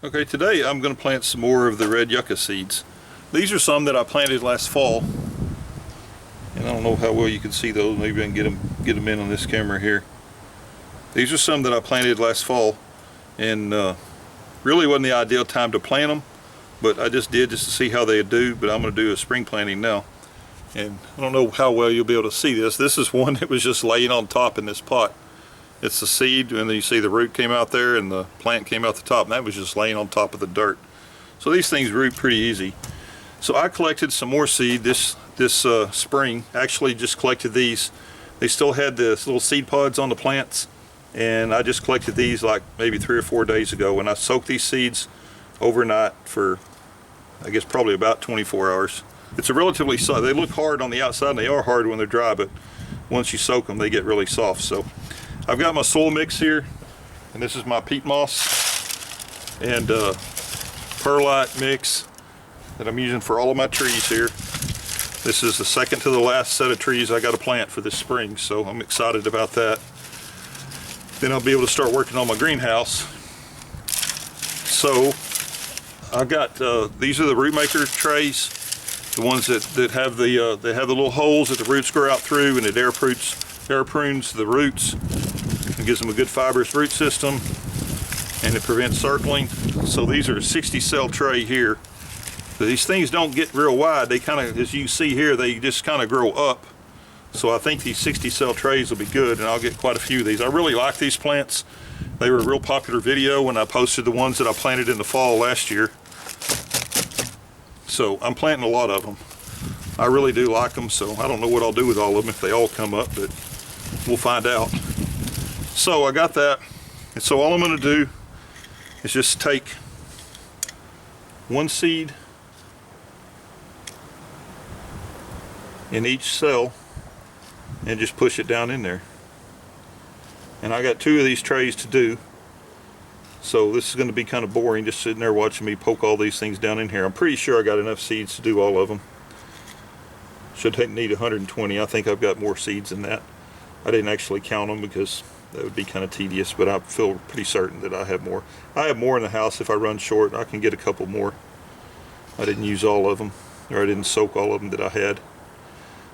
Okay, today I'm going to plant some more of the Red Yucca seeds. These are some that I planted last fall, and I don't know how well you can see those. Maybe I can get them in on this camera here. These are some that I planted last fall, and really wasn't the ideal time to plant them, but I just did just to see how they do. But I'm going to do a spring planting now, and I don't know how well you'll be able to see this. This is one that was just laying on top in this pot. It's the seed, and then you see the root came out there and the plant came out the top, and that was just laying on top of the dirt. So these things root pretty easy. So I collected some more seed this spring. Actually just collected these. They still had the little seed pods on the plants, and I just collected these like maybe 3 or 4 days ago, and I soaked these seeds overnight for I guess probably about 24 hours. It's a relatively soft, they look hard on the outside and they are hard when they're dry, but once you soak them they get really soft. So I've got my soil mix here, and this is my peat moss and perlite mix that I'm using for all of my trees here. This is the second to the last set of trees I got to plant for this spring, so I'm excited about that. Then I'll be able to start working on my greenhouse. So I've got these are the Rootmaker trays, the ones that have the they have the little holes that the roots grow out through, and it air prunes the roots and gives them a good fibrous root system, and it prevents circling. So these are a 60 cell tray here. But these things don't get real wide. They kind of, as you can see here, they just kind of grow up. So I think these 60 cell trays will be good, and I'll get quite a few of these. I really like these plants. They were a real popular video when I posted the ones that I planted in the fall last year. So I'm planting a lot of them. I really do like them, so I don't know what I'll do with all of them if they all come up, but we'll find out. So I got that, and so all I'm going to do is just take one seed in each cell and just push it down in there. And I got 2 of these trays to do, so this is going to be kind of boring just sitting there watching me poke all these things down in here. I'm pretty sure I got enough seeds to do all of them. Should need 120. I think I've got more seeds than that. I didn't actually count them because that would be kind of tedious, but I feel pretty certain that I have more. I have more in the house. If I run short, I can get a couple more. I didn't use all of them, or I didn't soak all of them that I had.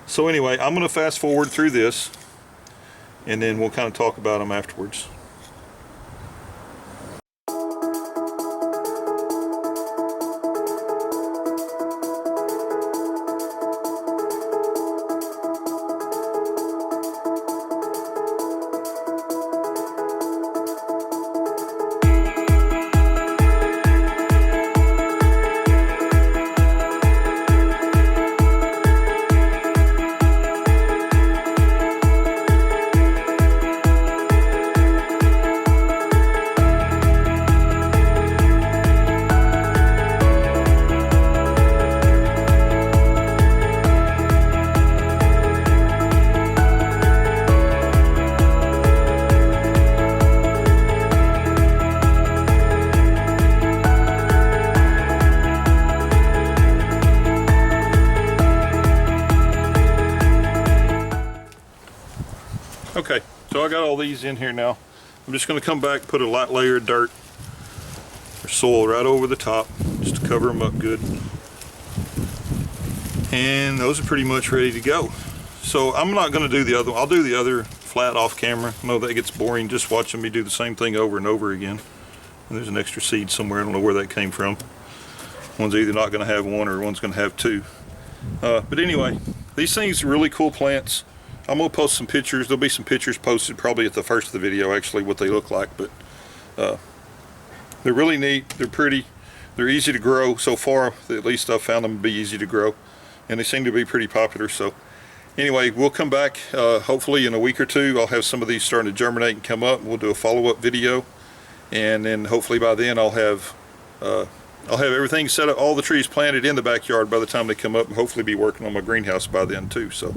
So anyway, I'm going to fast forward through this, and then we'll kind of talk about them afterwards. Okay, so I got all these in here now. I'm just going to come back, put a light layer of dirt or soil right over the top just to cover them up good. And those are pretty much ready to go. So I'm not going to do the other one. I'll do the other flat off camera. I know that gets boring just watching me do the same thing over and over again. And there's an extra seed somewhere. I don't know where that came from. One's either not going to have one or one's going to have 2. But anyway, these things are really cool plants. I'm going to post some pictures. There'll be some pictures posted probably at the first of the video, actually, what they look like. But they're really neat. They're pretty. They're easy to grow. So far, at least I've found them to be easy to grow. And they seem to be pretty popular. So anyway, we'll come back hopefully in a week or 2. I'll have some of these starting to germinate and come up. We'll do a follow-up video. And then hopefully by then I'll have everything set up, all the trees planted in the backyard by the time they come up, and hopefully be working on my greenhouse by then too. So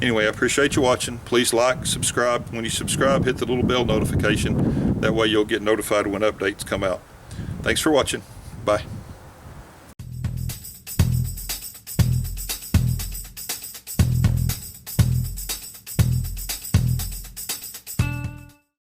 anyway, I appreciate you watching. Please like, subscribe. When you subscribe, hit the little bell notification. That way you'll get notified when updates come out. Thanks for watching. Bye.